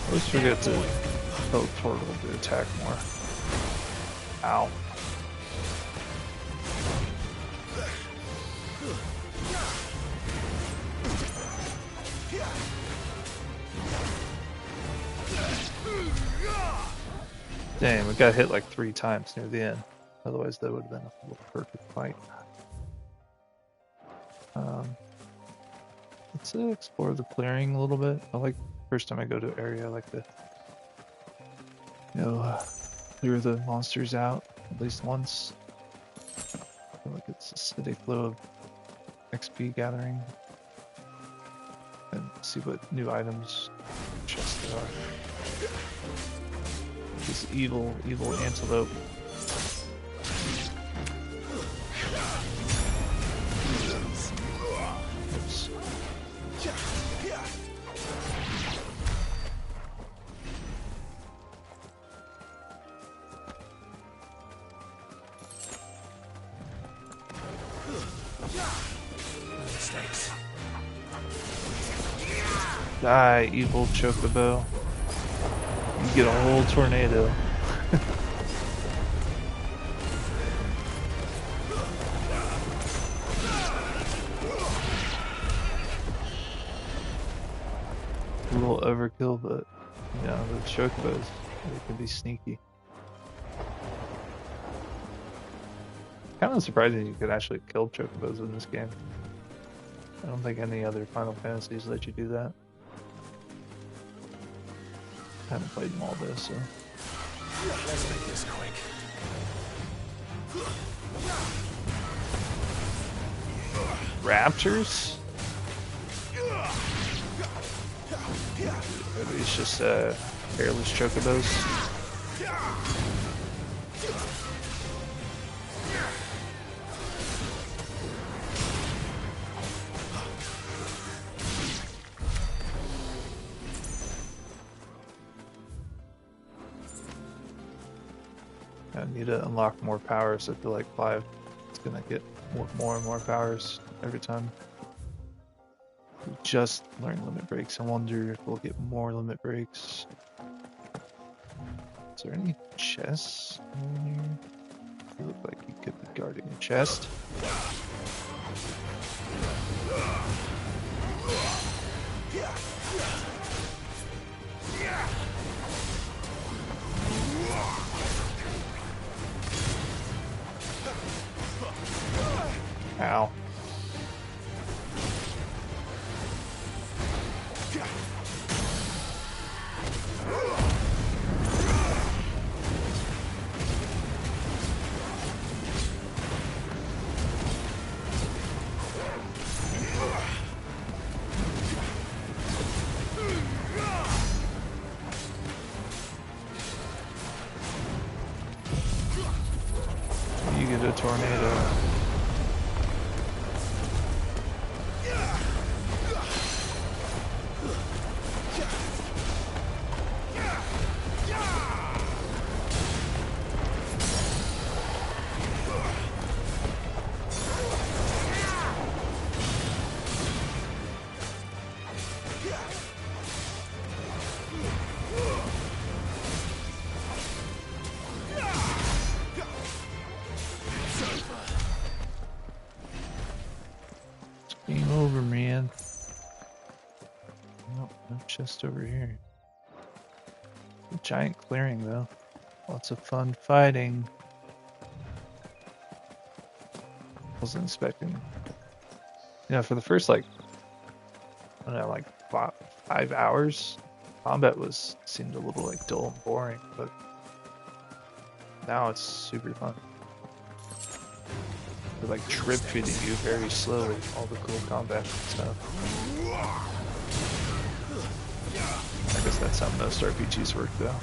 Always forget to tell Turtle to attack more. Ow. Damn, we got hit like 3 times near the end. Otherwise, that would have been a perfect fight. Let's explore the clearing a little bit. I like first time I go to an area, I like to, clear the monsters out at least once. I feel like it's a steady flow of XP gathering, and see what new items chests there are. This evil antelope. Oops. Die, evil chocobo. You get a whole tornado. A little overkill, but the chocobos, they can be sneaky. Kind of surprising you could actually kill chocobos in this game. I don't think any other Final Fantasies let you do that. I haven't played them all though, so. Let's make this quick. Raptors? Are these just hairless chocobos? I need to unlock more powers. I feel like Clive is gonna get more and more powers every time. We just learned limit breaks. I wonder if we'll get more limit breaks. Is there any chests in here? You look like you could be guarding a chest. Ow. You get a tornado. Game over, man. Nope, no chest over here. A giant clearing, though. Lots of fun fighting. Wasn't expecting. For the first, like, I don't know, like 5 hours, combat seemed a little, like, dull and boring, but now it's super fun. They're, like, drip feeding you very slowly, all the cool combat and stuff. I guess that's how most RPGs work, though.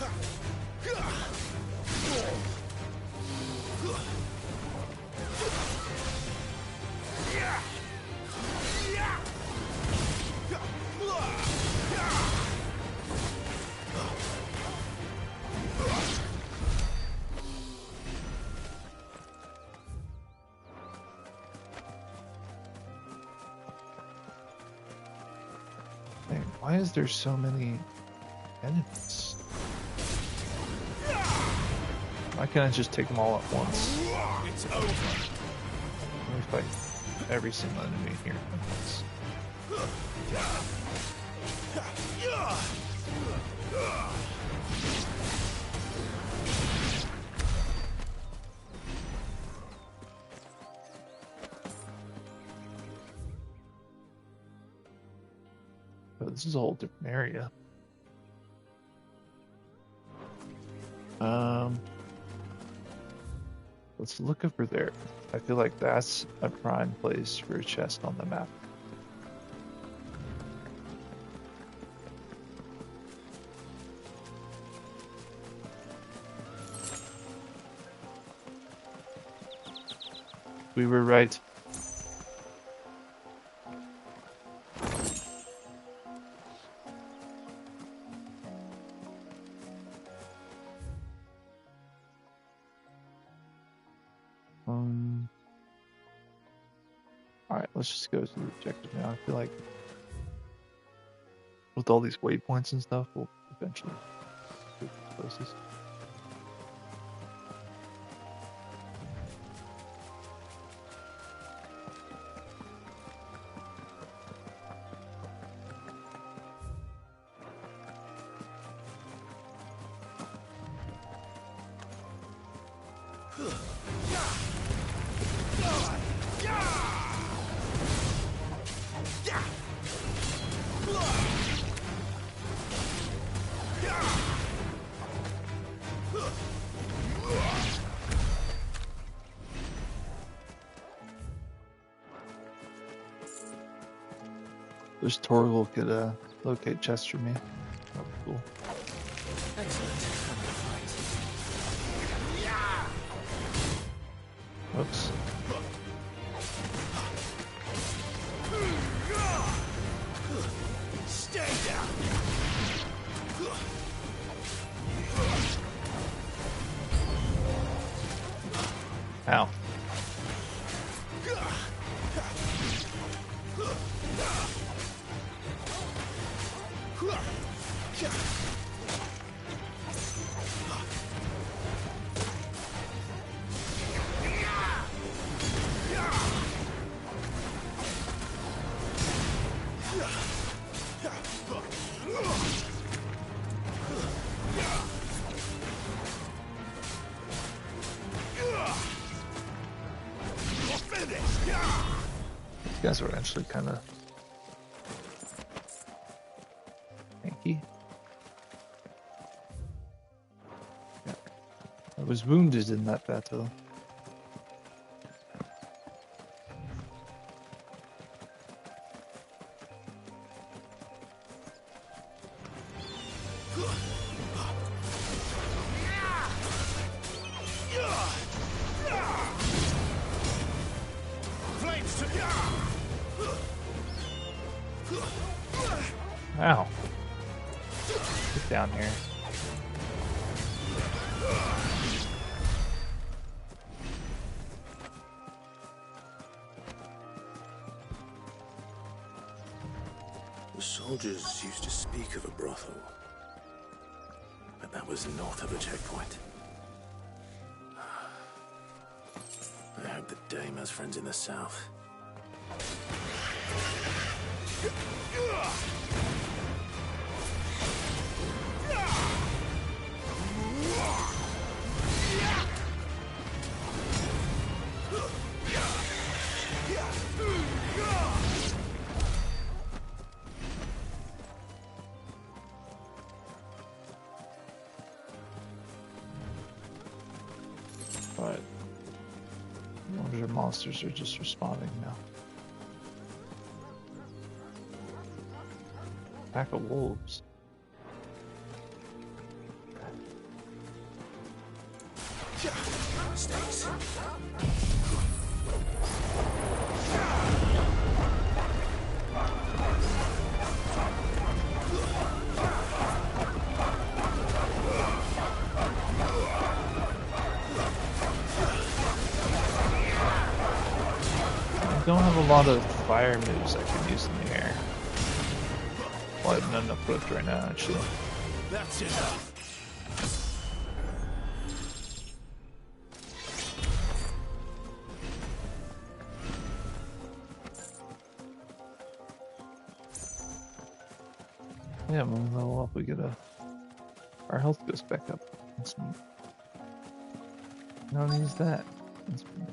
Why is there so many enemies? Why can't I just take them all at once? It's over. Let me fight every single enemy here at once. Oh, this is a whole different area. Let's look over there. I feel like that's a prime place for a chest on the map. We were right. Alright, let's just go to the objective now. I feel like with all these waypoints and stuff, we'll eventually go to these places. There's Torgal could locate chests for me. That'd be cool. Excellent. Whoops. Stay down. Ow. guys were actually kind of tanky. Yeah. I was wounded in that battle. Ow. Get down here. The soldiers used to speak of a brothel, but that was north of the checkpoint. I hope the dame has friends in the south. But larger monsters are just responding now. Pack of wolves. Mistakes. I don't have a lot of fire moves I can use in the air. Well, I have none equipped right now, actually. That's enough. Yeah, when we level up, we get our health goes back up. That's neat. No one needs that. That's neat.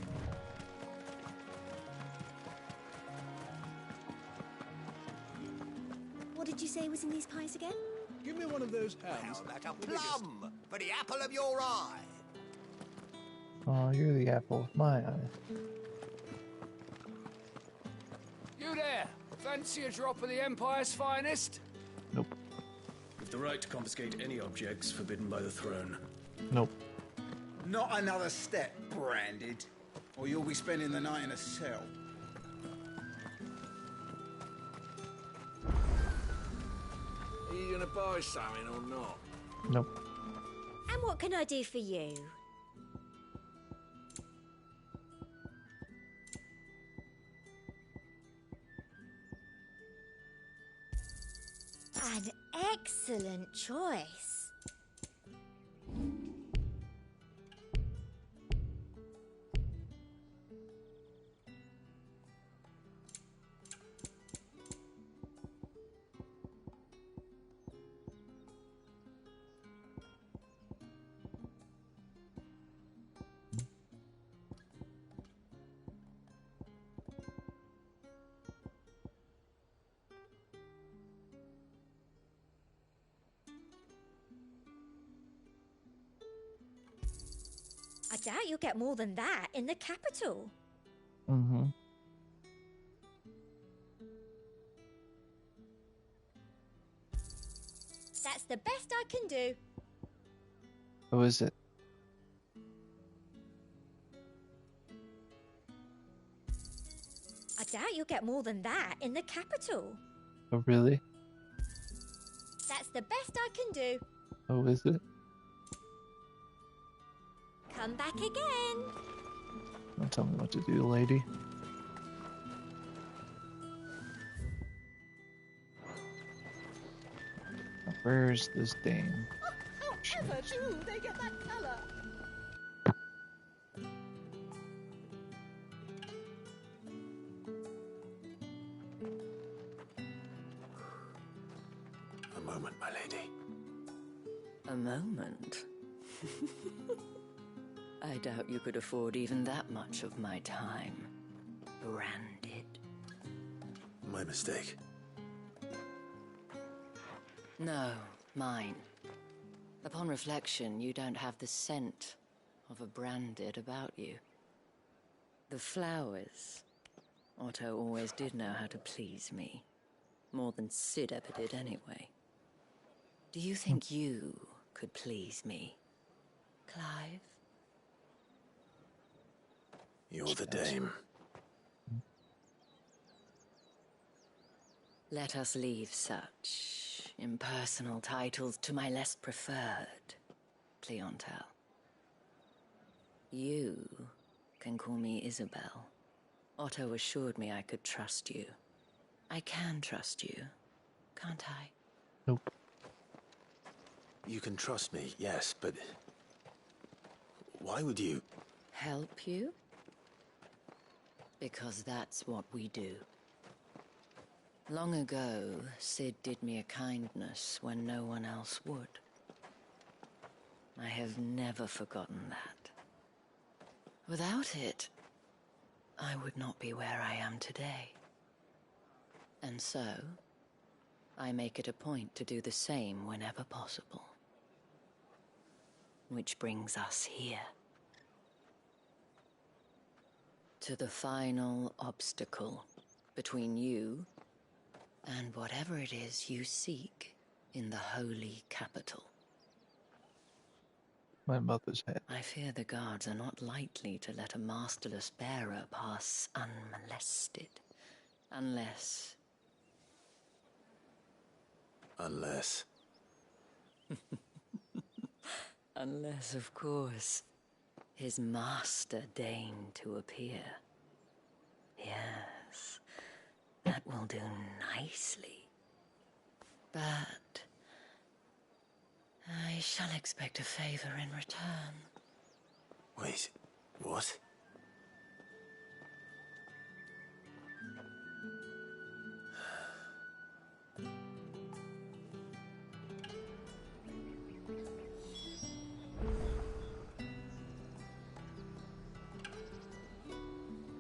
What did you say was in these pies again? Give me one of those hands. Like a plum for the apple of your eye. Oh, you're the apple of my eye. You there! Fancy a drop of the Empire's finest? Nope. With the right to confiscate any objects forbidden by the throne. Nope. Not another step, Branded, or you'll be spending the night in a cell. Are you gonna buy something or not? Nope. And what can I do for you? An excellent choice. I doubt you'll get more than that in the capital. Mm-hmm. That's the best I can do. Who is it? I doubt you'll get more than that in the capital. Oh, really? That's the best I can do. Oh, is it? Come back again. Don't tell me what to do, lady. Now, where's this dame? However do they get that colour? A moment, my lady. A moment? I doubt you could afford even that much of my time. Branded. My mistake. No, mine. Upon reflection, you don't have the scent of a branded about you. The flowers. Otto always did know how to please me. More than Sid ever did anyway. Do you think you could please me, Clive? You're the dame. Let us leave such impersonal titles to my less preferred clientele. You can call me Isabel. Otto assured me I could trust you. I can trust you, can't I? Nope. You can trust me, yes, but why would you? Help you? Because that's what we do. Long ago, Sid did me a kindness when no one else would. I have never forgotten that. Without it, I would not be where I am today. And so, I make it a point to do the same whenever possible. Which brings us here. To the final obstacle between you and whatever it is you seek in the holy capital. My mother's head. I fear the guards are not likely to let a masterless bearer pass unmolested. Unless... Unless, of course, his master deigned to appear. Yes, that will do nicely. But I shall expect a favor in return. Wait, what?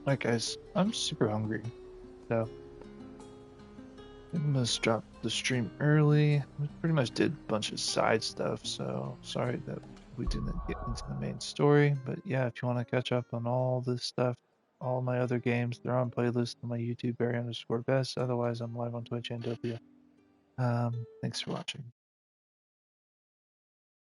Alright guys, I'm super hungry, so I must drop the stream early. We pretty much did a bunch of side stuff, so sorry that we didn't get into the main story. But yeah, if you want to catch up on all this stuff, all my other games, they're on playlist on my YouTube, Barry_Best. Otherwise, I'm live on Twitch and Dopia. Thanks for watching.